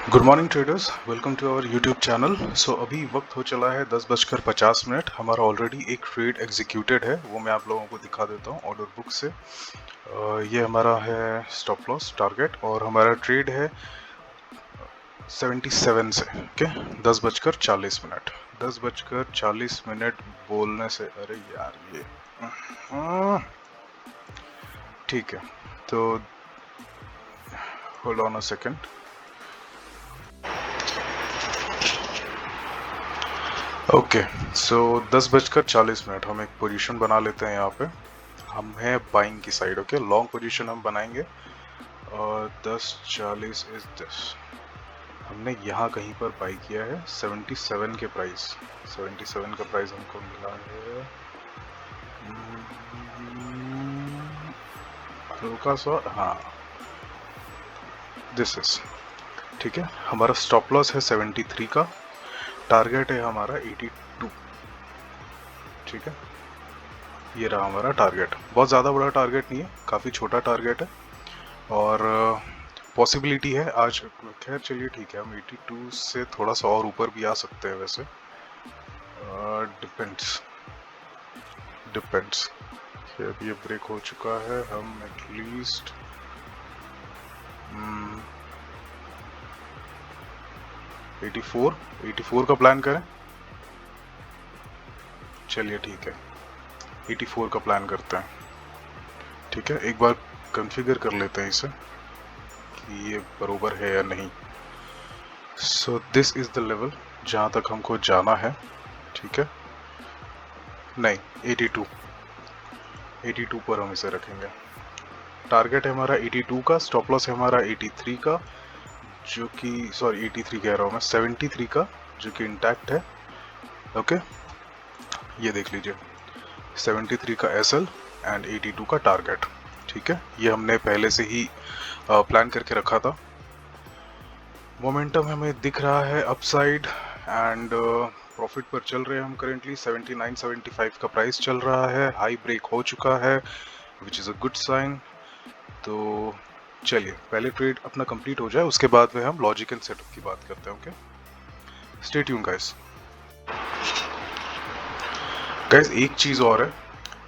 Good morning traders, welcome to our YouTube channel. So अभी वक्त हो चला है 10:50। हमारा ऑलरेडी एक ट्रेड एग्जीक्यूटेड है, वो मैं आप लोगों को दिखा देता हूँ ऑर्डर बुक से। ये हमारा है स्टॉप लॉस टारगेट और हमारा ट्रेड है 77 से। ओके, 10:40। 10:40 बोलने से अरे यार ये ठीक है, तो hold on a second. Okay, so 10:40 हम एक पोजीशन बना लेते हैं। यहाँ पे हम हैं बाइंग की साइड। ओके, लॉन्ग पोजीशन हम बनाएंगे और 10:40 इज दिस। हमने यहाँ कहीं पर बाई किया है 77 के प्राइस। 77 का प्राइस हमको मिला है हल्का सा, हाँ दिस इज ठीक है। हमारा स्टॉप लॉस है 73 का, टारगेट है हमारा 82। ठीक है, ये रहा हमारा टारगेट। बहुत ज़्यादा बड़ा टारगेट नहीं है, काफ़ी छोटा टारगेट है और पॉसिबिलिटी है आज। खैर चलिए ठीक है, हम 82 से थोड़ा सा और ऊपर भी आ सकते हैं वैसे। डिपेंड्स अब ये ब्रेक हो चुका है, हम एटलीस्ट 84 का प्लान करें। चलिए ठीक है, 84 का प्लान करते हैं। ठीक है, एक बार कॉन्फ़िगर कर लेते हैं इसे कि ये बरोबर है या नहीं। So this is the level जहाँ तक हमको जाना है। ठीक है, नहीं 82 पर हम इसे रखेंगे। टारगेट है हमारा 82 का, स्टॉप लॉस है हमारा 83 का, जो कि 83 कह रहा हूँ मैं, 73 का, जो कि इंटैक्ट है। ओके, ये देख लीजिए 73 का एसएल एंड 82 का टारगेट। ठीक है, ये हमने पहले से ही प्लान करके रखा था। मोमेंटम हमें दिख रहा है अपसाइड एंड प्रॉफिट पर चल रहे हैं हम करेंटली। 79.75 का प्राइस चल रहा है, हाई ब्रेक हो चुका है which is a good sign. तो चलिए पहले ट्रेड अपना कंप्लीट हो जाए, उसके बाद में हम लॉजिक एंड सेटअप की बात करते हैं। Okay, stay tune guys. एक चीज़ और है,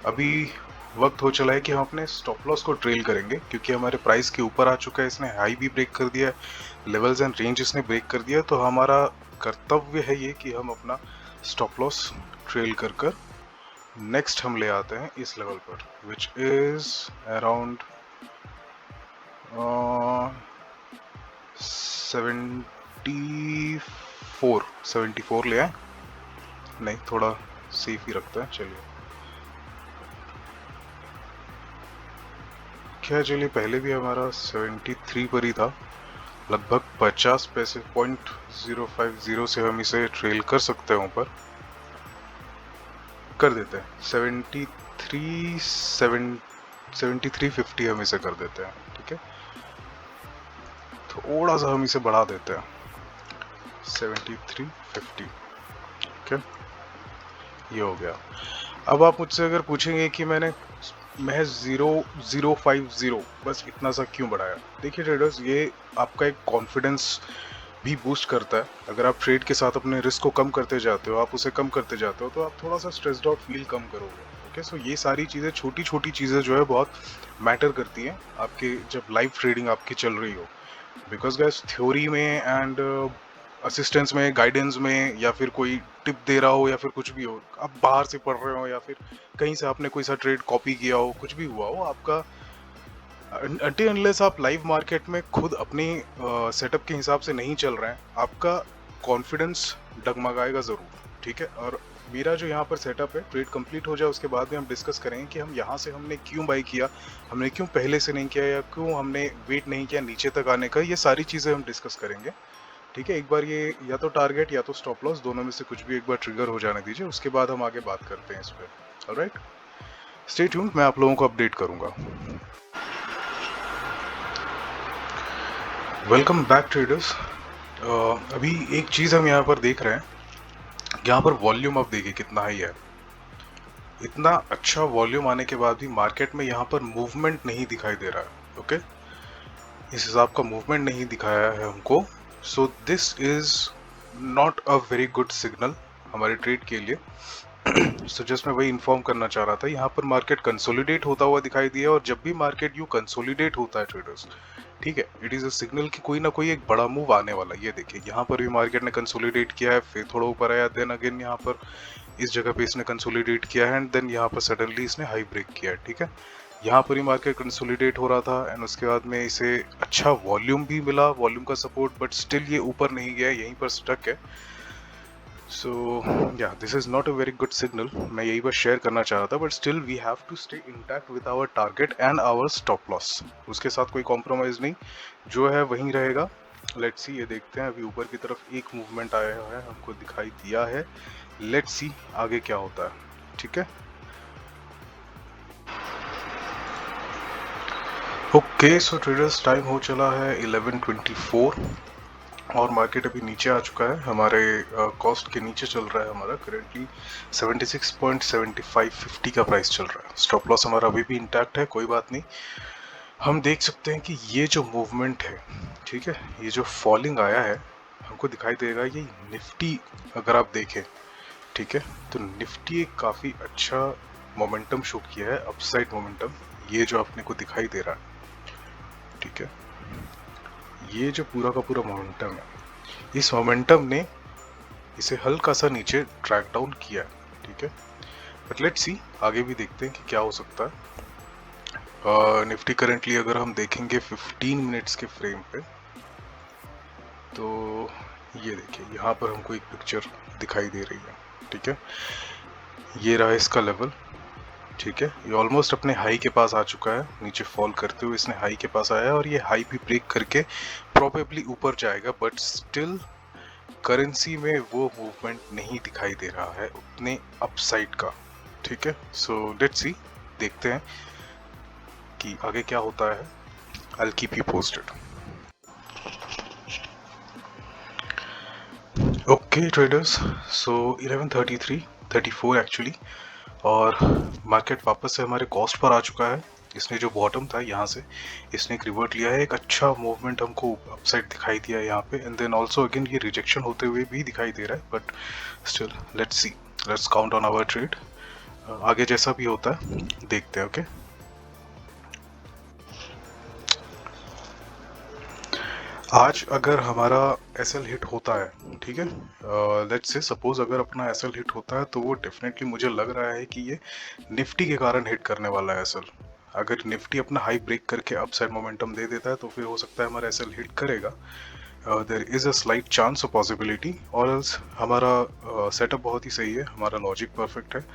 अभी वक्त हो चला है कि हम अपने स्टॉप लॉस को ट्रेल करेंगे, क्योंकि हमारे प्राइस के ऊपर आ चुका है, इसने हाई भी ब्रेक कर दिया है, लेवल्स एंड रेंज इसने ब्रेक कर दिया है। तो हमारा कर्तव्य है ये कि हम अपना स्टॉप लॉस ट्रेल कर कर नेक्स्ट हम ले आते हैं इस लेवल पर, विच इज अराउंड 74 ले आए। नहीं, थोड़ा सेफ ही रखते हैं। चलिए क्या, चलिए पहले भी हमारा 73 पर ही था, लगभग 50 पैसे 0.050 से हम इसे ट्रेल कर सकते हैं, ऊपर कर देते हैं। 73.50 हम इसे कर देते हैं। ठीक है, थोड़ा सा हम इसे बढ़ा देते हैं 73.50। ओके, ये हो गया। अब आप मुझसे अगर पूछेंगे कि मैंने महज 0.050 बस इतना सा क्यों बढ़ाया, देखिए ट्रेडर्स, ये आपका एक कॉन्फिडेंस भी बूस्ट करता है। अगर आप ट्रेड के साथ अपने रिस्क को कम करते जाते हो, आप उसे कम करते जाते हो, तो आप थोड़ा सा स्ट्रेस्ड आउट फील कम करोगे। ओके, सो ये सारी चीज़ें, छोटी छोटी चीज़ें जो है बहुत मैटर करती हैं आपके जब लाइव ट्रेडिंग आपकी चल रही हो। बिकॉज गैस थ्योरी में एंड असिस्टेंस में, गाइडेंस में, या फिर कोई टिप दे रहा हो या फिर कुछ भी हो, आप बाहर से पढ़ रहे हो या फिर कहीं से आपने कोई सा ट्रेड कॉपी किया हो, कुछ भी हुआ हो, आपका अनटिल अनलेस आप लाइव मार्केट में खुद अपनी सेटअप के हिसाब से नहीं चल रहे हैं, आपका कॉन्फिडेंस डगमगाएगा ज़रूर। ठीक है, और मेरा जो यहाँ पर सेटअप है, ट्रेड कंप्लीट हो जाए उसके बाद में हम डिस्कस करेंगे कि हम यहाँ से हमने क्यों बाई किया, हमने क्यों पहले से नहीं किया, या क्यों हमने वेट नहीं किया नीचे तक आने का। ये सारी चीज़ें हम डिस्कस करेंगे। ठीक है, एक बार ये या तो टारगेट या तो स्टॉप लॉस, दोनों में से कुछ भी एक बार ट्रिगर हो जाने दीजिए, उसके बाद हम आगे बात करते हैं इस पर। ऑलराइट, स्टे ट्यून्ड, मैं आप लोगों को अपडेट करूंगा। Welcome back traders. अभी एक चीज़ हम यहाँ पर देख रहे हैं, यहाँ पर वॉल्यूम अब देखिए कितना हाई है। इतना अच्छा वॉल्यूम आने के बाद भी मार्केट में यहाँ पर मूवमेंट नहीं दिखाई दे रहा है। ओके, इस हिसाब का मूवमेंट नहीं दिखाया है हमको। So this is not a very good signal हमारे ट्रेड के लिए। सो जस्ट मैं वही इन्फॉर्म करना चाह रहा था, यहाँ पर मार्केट कंसोलिडेट होता हुआ दिखाई दिया, और जब भी मार्केट यू कंसोलिडेट होता है ट्रेडर्स, ठीक है, इट इज अ सिग्नल कि कोई ना कोई एक बड़ा मूव आने वाला है। ये देखिए यहाँ पर भी मार्केट ने कंसोलिडेट किया है, फिर थोड़ा ऊपर आया, देन अगेन यहाँ पर इस जगह पे इसने कंसोलिडेट किया है, एंड देन यहाँ पर सडनली इसने हाई ब्रेक किया है। ठीक है, यहाँ पर ही मार्केट कंसोलिडेट हो रहा था, एंड उसके बाद में इसे अच्छा वॉल्यूम भी मिला, वॉल्यूम का सपोर्ट, बट स्टिल ये ऊपर नहीं गया, यहीं पर स्टक है। So yeah this is not a very good signal, मैं यही बस शेयर करना चाह रहा था, but still we have to stay intact with our target and our stop loss. उसके साथ कोई कॉम्प्रोमाइज नहीं, जो है वहीं रहेगा। लेट्स सी, ये देखते हैं, अभी ऊपर की तरफ एक मूवमेंट आया है, हमको दिखाई दिया है। लेट्स सी आगे क्या होता है। ठीक है, ओके, सो ट्रेडर्स टाइम हो चला है 11:24 और मार्केट अभी नीचे आ चुका है, हमारे कॉस्ट के नीचे चल रहा है। हमारा करेंटली 76.7550 का प्राइस चल रहा है। स्टॉप लॉस हमारा अभी भी इंटैक्ट है, कोई बात नहीं। हम देख सकते हैं कि ये जो मूवमेंट है, ठीक है, ये जो फॉलिंग आया है, हमको दिखाई देगा ये निफ्टी, अगर आप देखें, ठीक है, तो निफ्टी एक काफ़ी अच्छा मोमेंटम शो किया है, अपसाइड मोमेंटम, ये जो अपने को दिखाई दे रहा है। ठीक है, ये जो पूरा का पूरा मोमेंटम है, इस मोमेंटम ने इसे हल्का सा नीचे ट्रैक डाउन किया है। ठीक है, बट लेट्स सी आगे भी देखते हैं कि क्या हो सकता है। निफ्टी करेंटली अगर हम देखेंगे 15 मिनट्स के फ्रेम पे, तो ये देखिए यहाँ पर हमको एक पिक्चर दिखाई दे रही है। ठीक है, ये रहा इसका लेवल। ठीक है, ये ऑलमोस्ट अपने हाई के पास आ चुका है, नीचे फॉल करते हुए इसने हाई के पास आया, और ये हाई भी ब्रेक करके प्रोबेबली ऊपर जाएगा, बट स्टिल करेंसी में वो मूवमेंट नहीं दिखाई दे रहा है उतने अपसाइड का। ठीक है, सो लेट्स सी, देखते हैं कि आगे क्या होता है। I will keep you posted. Okay traders, so 11:34 actually, और मार्केट वापस से हमारे कॉस्ट पर आ चुका है। इसने जो बॉटम था यहाँ से, इसने एक रिवर्ट लिया है, एक अच्छा मूवमेंट हमको अपसाइड दिखाई दिया है यहाँ पे, एंड देन ऑल्सो अगेन ये रिजेक्शन होते हुए भी दिखाई दे रहा है, but still let's see, let's count on our trade. आगे जैसा भी होता है देखते हैं। ओके, आज अगर हमारा एसएल हिट होता है, ठीक है, लेट्स से सपोज अगर अपना एसएल हिट होता है, तो वो डेफिनेटली मुझे लग रहा है कि ये निफ्टी के कारण हिट करने वाला है एसएल। अगर निफ्टी अपना हाई ब्रेक करके अपसाइड मोमेंटम दे देता है, तो फिर हो सकता है हमारा एसएल हिट करेगा। There is a slight chance, a possibility, और एल्स हमारा सेटअप बहुत ही सही है, हमारा लॉजिक परफेक्ट है,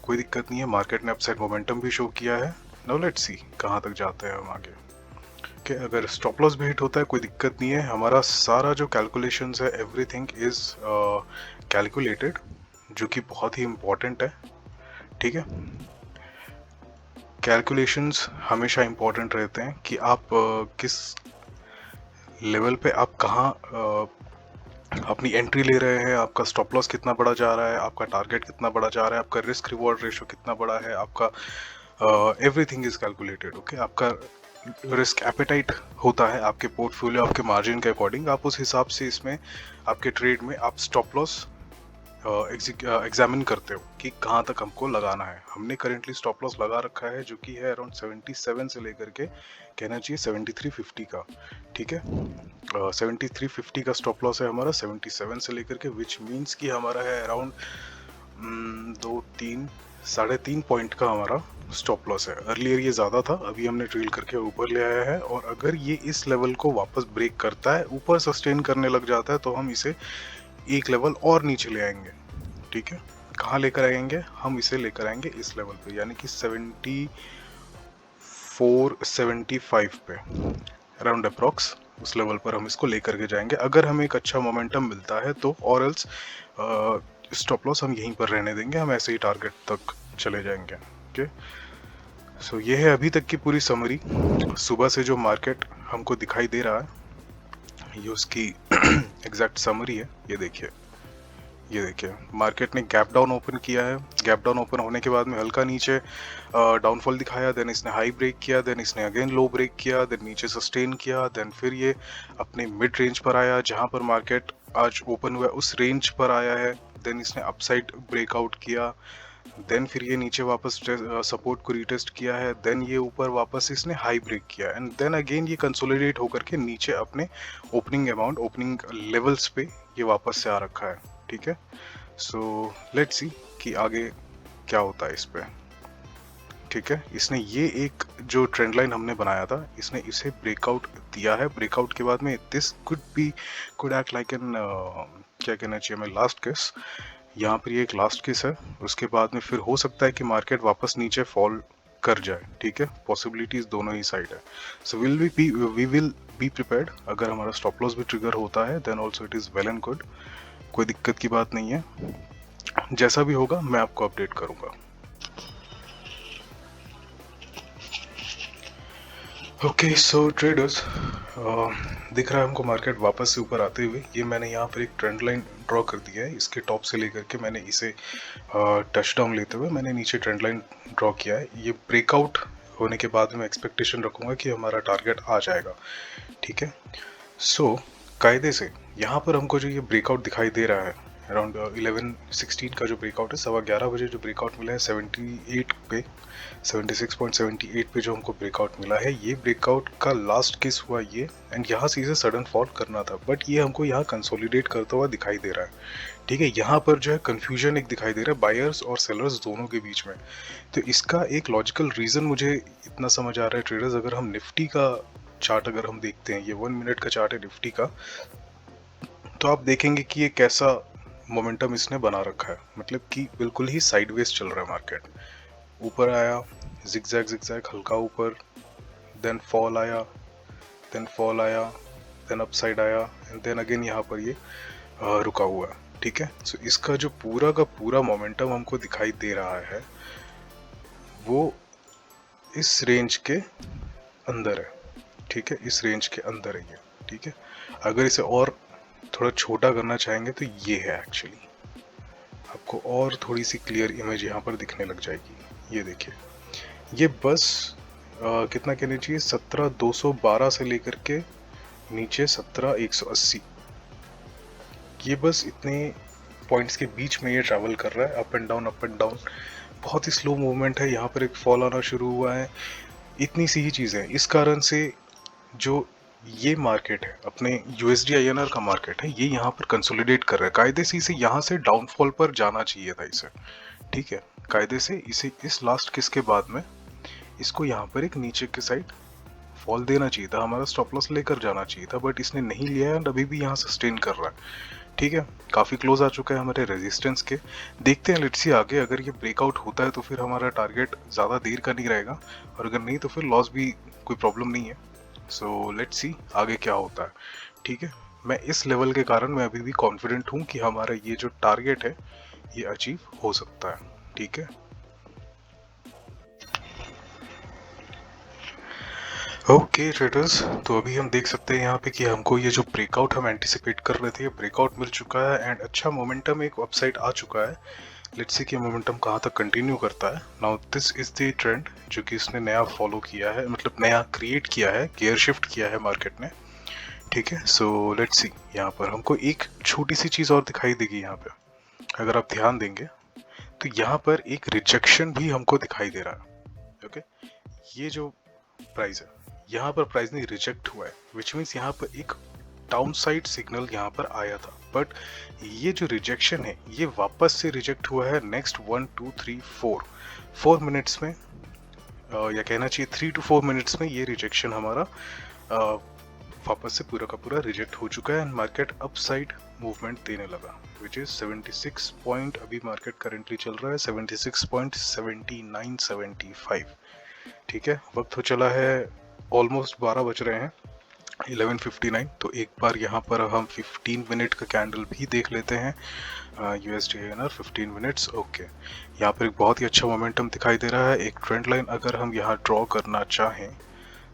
कोई दिक्कत नहीं है। मार्केट ने अपसाइड मोमेंटम भी शो किया है। नाउ लेट्स सी कहाँ तक जाते हैं हम आगे। कि अगर स्टॉप लॉस भी हिट होता है, कोई दिक्कत नहीं है, हमारा सारा जो कैलकुलेशंस है, एवरीथिंग इज कैलकुलेटेड, जो कि बहुत ही इम्पोर्टेंट है। ठीक है, कैलकुलेशंस हमेशा इम्पोर्टेंट रहते हैं कि आप किस लेवल पे आप कहाँ अपनी एंट्री ले रहे हैं, आपका स्टॉप लॉस कितना बड़ा जा रहा है, आपका टारगेट कितना बड़ा जा रहा है, आपका रिस्क रिवॉर्ड रेशो कितना बड़ा है, आपका एवरीथिंग इज कैलकुलेटेड। ओके, आपका रिस्क एपेटाइट होता है आपके पोर्टफोलियो, आपके मार्जिन के अकॉर्डिंग, आप उस हिसाब से इसमें आपके ट्रेड में आप स्टॉप लॉस एग्जामिन करते हो कि कहाँ तक हमको लगाना है। हमने करेंटली स्टॉप लॉस लगा रखा है, जो कि है अराउंड 77 से लेकर के कहना चाहिए 7350 का। ठीक है, 7350 का स्टॉप लॉस है हमारा, 77 से लेकर के, विच मीन्स कि हमारा है अराउंड 3.5 पॉइंट का हमारा स्टॉप लॉस है। अर्लियर ये ज़्यादा था, अभी हमने ट्रेल करके ऊपर ले आया है, और अगर ये इस लेवल को वापस ब्रेक करता है, ऊपर सस्टेन करने लग जाता है, तो हम इसे एक लेवल और नीचे ले आएंगे। ठीक है, कहाँ लेकर आएंगे, हम इसे लेकर आएंगे इस लेवल पे, यानी कि 7475 पे अराउंड अप्रॉक्स, उस लेवल पर हम इसको लेकर के जाएंगे, अगर हमें एक अच्छा मोमेंटम मिलता है तो, और एल्स स्टॉप लॉस हम यहीं पर रहने देंगे, हम ऐसे ही टारगेट तक चले जाएंगे। ओके, सो ये है अभी तक की पूरी समरी। सुबह से जो मार्केट हमको दिखाई दे रहा है, ये उसकी एग्जैक्ट समरी है। ये देखिए, ये देखिए मार्केट ने गैप डाउन ओपन किया है, गैप डाउन ओपन होने के बाद में हल्का नीचे डाउनफॉल दिखाया, देन इसने हाई ब्रेक किया, देन इसने अगेन लो ब्रेक किया, देन नीचे सस्टेन किया, देन फिर ये अपने मिड रेंज पर आया जहां पर मार्केट आज ओपन हुआ उस रेंज पर आया है, देन इसने अपसाइड ब्रेकआउट किया, देन फिर ये नीचे वापस सपोर्ट को रीटेस्ट किया है, देन ये ऊपर वापस इसने हाई ब्रेक किया एंड देन अगेन ये कंसोलिडेट होकर के नीचे अपने ओपनिंग अमाउंट ओपनिंग लेवल्स पे ये वापस से आ रखा है। ठीक है, सो लेट्स सी कि आगे क्या होता है इस पे। ठीक है, इसने ये एक जो ट्रेंड लाइन हमने बनाया था इसने इसे ब्रेकआउट दिया है, ब्रेकआउट के बाद में this could act like an क्या कहना चाहिए मैं लास्ट केस, यहाँ पर ये एक लास्ट केस है, उसके बाद में फिर हो सकता है कि मार्केट वापस नीचे फॉल कर जाए। ठीक है, पॉसिबिलिटीज दोनों ही साइड है, so we will be prepared. अगर हमारा स्टॉप लॉस भी ट्रिगर होता है then also it is well and good, कोई दिक्कत की बात नहीं है, जैसा भी होगा मैं आपको अपडेट करूंगा। ओके सो ट्रेडर्स, दिख रहा है हमको मार्केट वापस से ऊपर आते हुए, ये मैंने यहाँ पर एक ट्रेंड लाइन ड्रॉ कर दिया है, इसके टॉप से लेकर के मैंने इसे टच डाउन लेते हुए मैंने नीचे ट्रेंड लाइन ड्रॉ किया है। ये ब्रेकआउट होने के बाद में एक्सपेक्टेशन रखूँगा कि हमारा टारगेट आ जाएगा। ठीक है, सो कायदे से यहाँ पर हमको जो ये ब्रेकआउट दिखाई दे रहा है अराउंड 11:16 का जो ब्रेकआउट है, 11:15 बजे जो ब्रेकआउट मिला है 78 पे 76.78 पे जो हमको ब्रेकआउट मिला है, ये ब्रेकआउट का लास्ट केस हुआ ये, एंड यहाँ से इसे सडन फॉल करना था बट ये हमको यहाँ कंसोलिडेट करता हुआ दिखाई दे रहा है। ठीक है, यहाँ पर जो है कंफ्यूजन एक दिखाई दे रहा है बायर्स और सेलर्स दोनों के बीच में, तो इसका एक लॉजिकल रीज़न मुझे इतना समझ आ रहा है ट्रेडर्स, अगर हम निफ्टी का चार्ट अगर हम देखते हैं, ये 1 मिनट का चार्ट है निफ्टी का, तो आप देखेंगे कि ये कैसा मोमेंटम इसने बना रखा है, मतलब कि बिल्कुल ही साइडवेज चल रहा है मार्केट, ऊपर आया जिगजैग हल्का ऊपर, देन फॉल आया, देन अपसाइड आया एंड देन अगेन यहाँ पर ये रुका हुआ है। ठीक है, सो इसका जो पूरा का पूरा मोमेंटम हमको दिखाई दे रहा है वो इस रेंज के अंदर है। ठीक है, इस रेंज के अंदर है ये। ठीक है, अगर इसे और थोड़ा छोटा करना चाहेंगे तो ये है एक्चुअली, आपको और थोड़ी सी क्लियर इमेज यहाँ पर दिखने लग जाएगी। ये देखिए, ये बस कितना कहना चाहिए 17,212 से लेकर के नीचे 17,180, ये बस इतने पॉइंट्स के बीच में ये ट्रैवल कर रहा है, अप एंड डाउन, बहुत ही स्लो मूवमेंट है। यहाँ पर एक फॉल आना शुरू हुआ है, इतनी सी ही चीज़ है। इस कारण से जो ये मार्केट है अपने USD INR का मार्केट है, ये यहाँ पर कंसोलिडेट कर रहा है, कायदे से इसे यहाँ से डाउनफॉल पर जाना चाहिए था इसे। ठीक है, कायदे से इसे इस लास्ट किस के बाद में इसको यहाँ पर एक नीचे के साइड फॉल देना चाहिए था, हमारा स्टॉप लॉस लेकर जाना चाहिए था, बट इसने नहीं लिया है, अभी भी यहाँ सस्टेन कर रहा है। ठीक है, काफ़ी क्लोज आ चुका है हमारे रेजिस्टेंस के, देखते हैं लेट्स सी आगे, अगर ये ब्रेकआउट होता है तो फिर हमारा टारगेट ज़्यादा देर का नहीं रहेगा, और अगर नहीं तो फिर लॉस भी कोई प्रॉब्लम नहीं है। सो लेट्स सी आगे क्या होता है। ठीक है, मैं इस लेवल के कारण मैं अभी भी कॉन्फिडेंट हूँ कि हमारा ये जो टारगेट है ये अचीव हो सकता है। ठीक है, ओके ट्रेडर्स, तो अभी हम देख सकते हैं यहाँ पे कि हमको ये जो ब्रेकआउट हम एंटिसिपेट कर रहे थे ब्रेकआउट मिल चुका है एंड अच्छा मोमेंटम एक अपसाइड आ चुका है। लेट्स सी कि मोमेंटम कहाँ तक कंटिन्यू करता है। Now this is the trend जो कि इसने नया फॉलो किया है, मतलब नया क्रिएट किया है, गियर शिफ्ट किया है मार्केट ने। ठीक है, सो लेट्स सी, यहाँ पर हमको एक छोटी सी चीज़ और दिखाई देगी यहाँ पे, अगर आप ध्यान देंगे तो यहाँ पर एक रिजेक्शन भी हमको दिखाई दे रहा है। ओके, ये जो प्राइस है यहाँ पर प्राइस नहीं रिजेक्ट हुआ है, विच मीन्स यहाँ पर एक डाउन साइड सिग्नल यहाँ पर आया था, बट ये जो रिजेक्शन है ये वापस से रिजेक्ट हुआ है नेक्स्ट 1 2 3 4 मिनट्स में, या कहना चाहिए 3 to 4 मिनट्स में ये रिजेक्शन हमारा वापस से पूरा का पूरा रिजेक्ट हो चुका है and market up side movement देने लगा, विच इज 76 पॉइंट, अभी मार्केट करेंटली चल रहा है 76.7975। ठीक है, वक्त हो चला है ऑलमोस्ट 12 बज रहे हैं, 11:59, तो एक बार यहाँ पर हम 15 मिनट का कैंडल भी देख लेते हैं, USD INR 15 मिनट्स। ओके, यहाँ पर एक बहुत ही अच्छा मोमेंटम दिखाई दे रहा है, एक ट्रेंड लाइन अगर हम यहाँ ड्रॉ करना चाहें,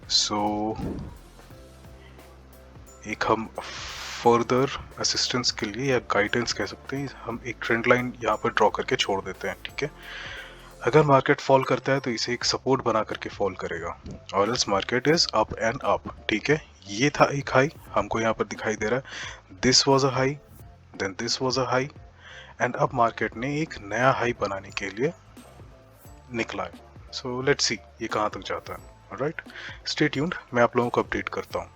सो एक हम फर्दर असिस्टेंस के लिए या गाइडेंस कह सकते हैं, हम एक ट्रेंड लाइन यहाँ पर ड्रॉ करके छोड़ देते हैं, ठीक है। अगर मार्केट फॉल करता है तो इसे एक सपोर्ट बना करके फॉल करेगा, और else market is up and up, ठीक है। ये था एक हाई, हमको यहाँ पर दिखाई दे रहा है, this was a high, then this was a high, and अब मार्केट ने एक नया हाई बनाने के लिए निकला है। सो लेट्स सी ये कहाँ तक जाता है। ऑलराइट, स्टे ट्यून्ड, मैं आप लोगों को अपडेट करता हूँ।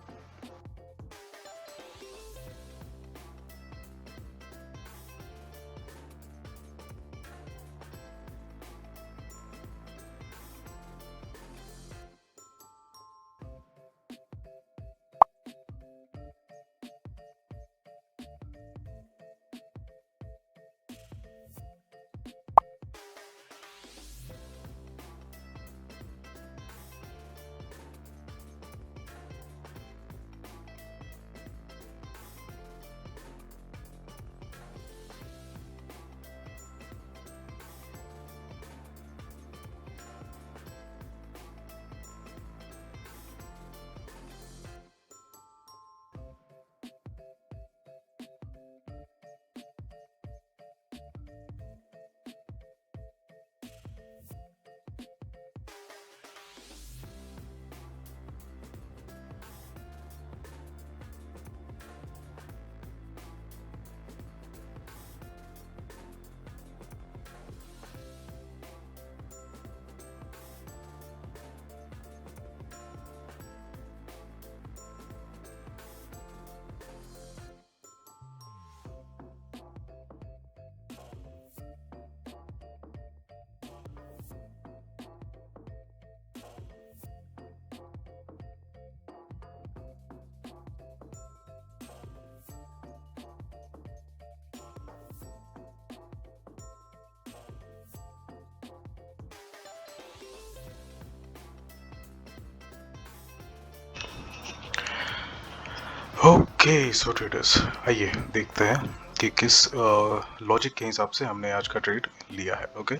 ओके सो ट्रेडर्स, आइए देखते हैं कि किस लॉजिक के हिसाब से हमने आज का ट्रेड लिया है। ओके,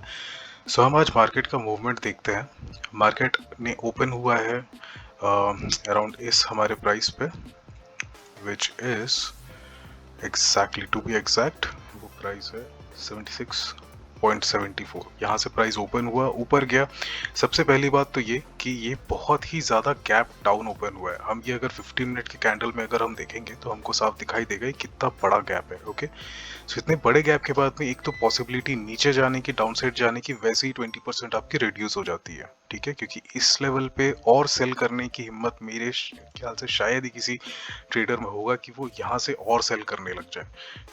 सो हम आज मार्केट का मूवमेंट देखते हैं। मार्केट ने ओपन हुआ है अराउंड इस हमारे प्राइस पे, which is exactly, to be exact वो प्राइस है 76.74। यहाँ से प्राइस ओपन हुआ, ऊपर गया। सबसे पहली बात तो ये कि ये बहुत ही ज़्यादा गैप डाउन ओपन हुआ है। हम ये अगर 15 मिनट के कैंडल में अगर हम देखेंगे तो हमको साफ दिखाई देगा ये कितना बड़ा गैप है। ओके, सो इतने बड़े गैप के बाद में एक तो पॉसिबिलिटी नीचे जाने की, डाउन साइड जाने की, वैसे ही 20% आपकी रिड्यूस हो जाती है, ठीक है। क्योंकि इस लेवल पे और सेल करने की हिम्मत मेरे ख्याल से शायद ही किसी ट्रेडर में होगा कि वो यहाँ से और सेल करने लग जाए,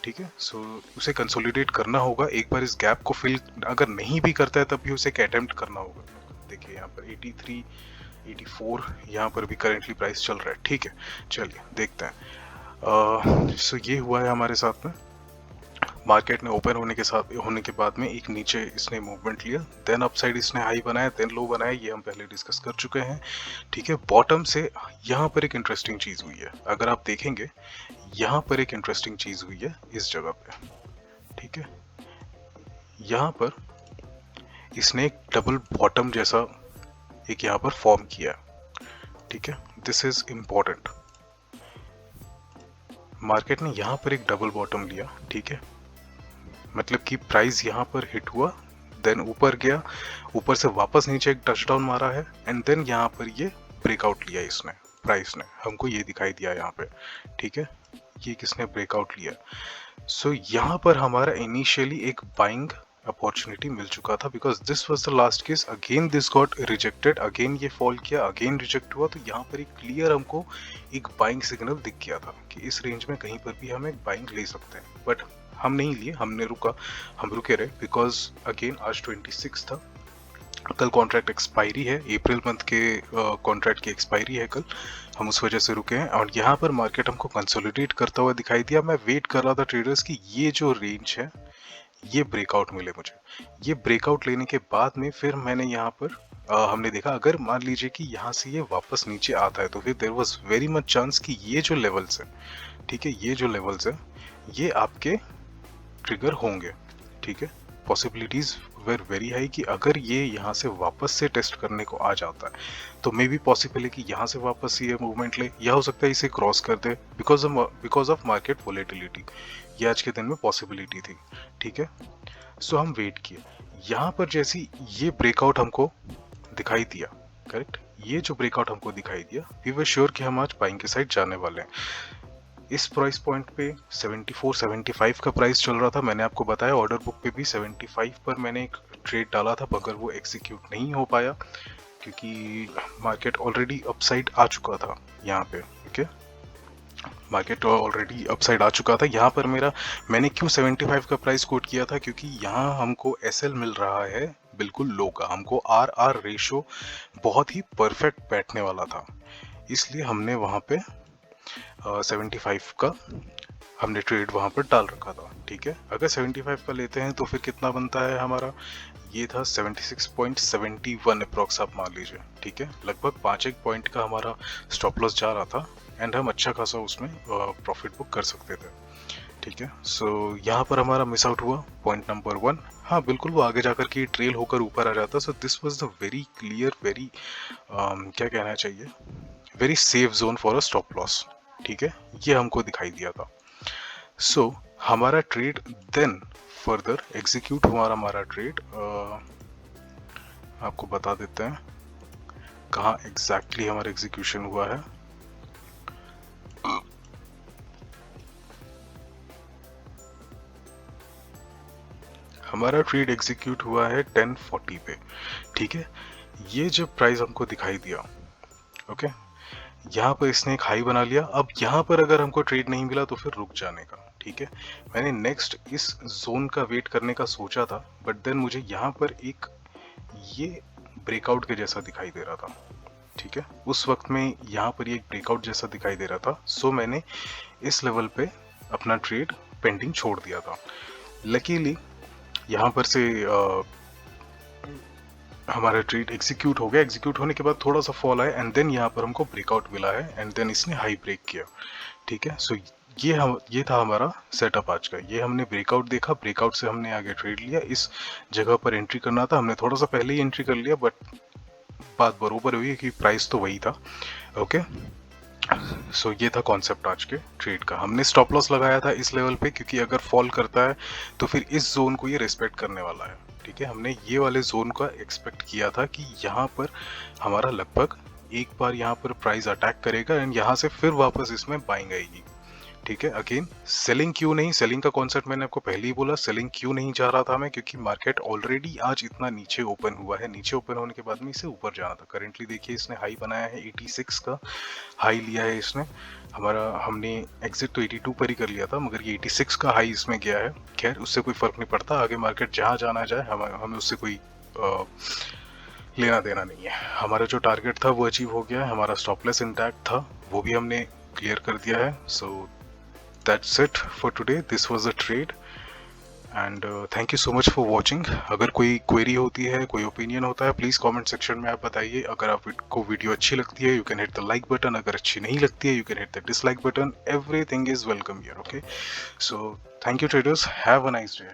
ठीक है। सो उसे कंसोलिडेट करना होगा, एक बार इस गैप को फिल अगर नहीं भी करता है तब भी उसे एक अटेम्प्ट करना होगा। देखिए यहाँ पर 83, 84 यहाँ पर भी करेंटली प्राइस चल रहा है, ठीक है। चलिए देखते हैं। सो ये हुआ है हमारे साथ में। मार्केट ने ओपन होने के बाद में एक नीचे इसने मूवमेंट लिया, देन अपसाइड इसने हाई बनाया, देन लो बनाया, ये हम पहले डिस्कस कर चुके हैं, ठीक है। बॉटम से यहाँ पर एक इंटरेस्टिंग चीज़ हुई है, अगर आप देखेंगे यहाँ पर एक इंटरेस्टिंग चीज़ हुई है इस जगह पे, ठीक है। यहाँ पर इसने एक डबल बॉटम जैसा एक यहाँ पर फॉर्म किया, ठीक है। This is important. मार्केट ने यहाँ पर एक डबल बॉटम लिया, ठीक है। मतलब कि प्राइस यहाँ पर हिट हुआ, देन ऊपर गया, ऊपर से वापस नीचे एक टचडाउन मारा है, एंड देन यहाँ पर ये ब्रेकआउट लिया इसने, प्राइस ने हमको ये दिखाई दिया यहाँ पे, ठीक है। ये किसने ब्रेकआउट लिया। सो यहाँ पर हमारा इनिशियली एक बाइंग अपॉर्चुनिटी मिल चुका था, because this was the last case. Again this got rejected, again ये फॉल किया, अगेन रिजेक्ट हुआ। तो यहाँ पर एक क्लियर हमको एक बाइंग सिग्नल दिख गया था कि इस रेंज में कहीं पर भी हम एक बाइंग ले सकते हैं, बट हम नहीं लिए, हम रुके रहे, बिकॉज अगेन आज 26 था, कल कॉन्ट्रैक्ट एक्सपायरी है, अप्रैल मंथ के कॉन्ट्रैक्ट की एक्सपायरी है कल, हम उस वजह से रुके हैं। और यहाँ पर मार्केट हमको कंसोलिडेट करता हुआ दिखाई दिया। मैं वेट कर रहा था ट्रेडर्स की ये जो रेंज है ये ब्रेकआउट मिले मुझे। ये ब्रेकआउट लेने के बाद में फिर मैंने यहाँ पर हमने देखा, अगर मान लीजिए कि यहाँ से ये वापस नीचे आता है तो फिर there was very much chance कि ये जो लेवल्स है, ठीक है, ये जो लेवल्स है ये आपके ट्रिगर होंगे, ठीक है। पॉसिबिलिटीज वेर वेरी हाई कि अगर ये यहाँ से वापस से टेस्ट करने को आ जाता है तो मे बी पॉसिबल है कि यहाँ से वापस ये मूवमेंट ले, या हो सकता है इसे क्रॉस कर दे बिकॉज ऑफ मार्केट वोलेटिलिटी। ये आज के दिन में पॉसिबिलिटी थी, ठीक है। सो हम वेट किए, यहाँ पर जैसी ये ब्रेकआउट हमको दिखाई दिया, करेक्ट, ये जो ब्रेकआउट हमको दिखाई दिया, वी वर श्योर कि हम आज बाइंग के साइड जाने वाले हैं। इस प्राइस पॉइंट पे 74-75 का प्राइस चल रहा था। मैंने आपको बताया ऑर्डर बुक पे भी 75 पर मैंने एक ट्रेड डाला था, मगर वो एग्जीक्यूट नहीं हो पाया क्योंकि मार्केट ऑलरेडी अपसाइड आ चुका था यहाँ पे, ठीक है। मार्केट ऑलरेडी अपसाइड आ चुका था। यहाँ पर मैंने क्यों 75 का प्राइस कोट किया था, क्योंकि यहाँ हमको एसएल मिल रहा है बिल्कुल लो का, हमको आर रेशो बहुत ही परफेक्ट बैठने वाला था, इसलिए हमने वहाँ पे 75 का हमने ट्रेड वहाँ पर डाल रखा था, ठीक है। अगर 75 का लेते हैं तो फिर कितना बनता है हमारा, ये था 76.71 अप्रॉक्स आप मान लीजिए, ठीक है। लगभग 5 एक पॉइंट का हमारा स्टॉप लॉस जा रहा था एंड हम अच्छा खासा उसमें प्रॉफिट बुक कर सकते थे, ठीक है। सो यहाँ पर हमारा मिस आउट हुआ पॉइंट नंबर 1। हाँ बिल्कुल, वो आगे जाकर के ट्रेल होकर ऊपर आ जाता। So this was the very clear, very क्या कहना चाहिए, very safe zone for a stop loss, ठीक है। ये हमको दिखाई दिया था। सो हमारा ट्रेड देन फर्दर एग्जीक्यूट हुआ। हमारा ट्रेड आपको बता देते हैं कहाँ एग्जैक्टली हमारा एग्जीक्यूशन हुआ है। हमारा ट्रेड एग्जीक्यूट हुआ है 1040 पे, ठीक है। ये जब प्राइस हमको दिखाई दिया, ओके, यहाँ पर इसने एक हाई बना लिया। अब यहाँ पर अगर हमको ट्रेड नहीं मिला तो फिर रुक जाने का, ठीक है। मैंने नेक्स्ट इस जोन का वेट करने का सोचा था, बट देन मुझे यहाँ पर एक ये ब्रेकआउट के जैसा दिखाई दे रहा था, ठीक है। उस वक्त में यहाँ पर ये एक ब्रेकआउट जैसा दिखाई दे रहा था। सो मैंने इस लेवल पे अपना ट्रेड पेंडिंग छोड़ दिया था। लकीली यहाँ पर से हमारा ट्रेड एग्जीक्यूट हो गया। एग्जीक्यूट होने के बाद थोड़ा सा फॉल आया एंड देन यहाँ पर हमको ब्रेकआउट मिला है एंड देन इसने हाई ब्रेक किया, ठीक है। सो ये था हमारा सेटअप आज का। ये हमने ब्रेकआउट देखा, ब्रेकआउट से हमने आगे ट्रेड लिया। इस जगह पर एंट्री करना था, हमने थोड़ा सा पहले ही एंट्री कर लिया, बट बात बरोबर हुई कि प्राइस तो वही था, ओके। सो ये था कॉन्सेप्ट आज के ट्रेड का। हमने स्टॉप लॉस लगाया था इस लेवल पे, क्योंकि अगर फॉल करता है तो फिर इस जोन को ये रिस्पेक्ट करने वाला है, ठीक है। हमने ये वाले जोन का एक्सपेक्ट किया था कि यहाँ पर हमारा लगभग एक बार यहाँ पर प्राइस अटैक करेगा एंड यहाँ से फिर वापस इसमें बाइंग आएगी, ठीक है। अगेन सेलिंग क्यों नहीं, सेलिंग का कॉन्सेप्ट मैंने आपको पहले ही बोला। सेलिंग क्यों नहीं जा रहा था मैं, क्योंकि मार्केट ऑलरेडी आज इतना नीचे ओपन हुआ है। नीचे ओपन होने के बाद में इसे ऊपर जाना था। करेंटली देखिए इसने हाई बनाया है, 86 का हाई लिया है इसने। हमने एग्जिट तो 82 पर ही कर लिया था, मगर ये 86 का हाई इसमें गया है। खैर उससे कोई फर्क नहीं पड़ता, आगे मार्केट जहाँ जाना जाए, हमें उससे कोई लेना देना नहीं है। हमारा जो टारगेट था वो अचीव हो गया है। हमारा स्टॉपलेस इंटैक्ट था, वो भी हमने क्लियर कर दिया है। सो that's it for today. This was a trade and thank you so much for watching. अगर कोई क्वेरी होती है, कोई ओपिनियन होता है, प्लीज़ कमेंट सेक्शन में आप बताइए। अगर आपको वीडियो अच्छी लगती है, you can hit the like button. अगर अच्छी नहीं लगती है, you can hit the dislike button. Everything is welcome here, okay. So thank you traders, have a nice day.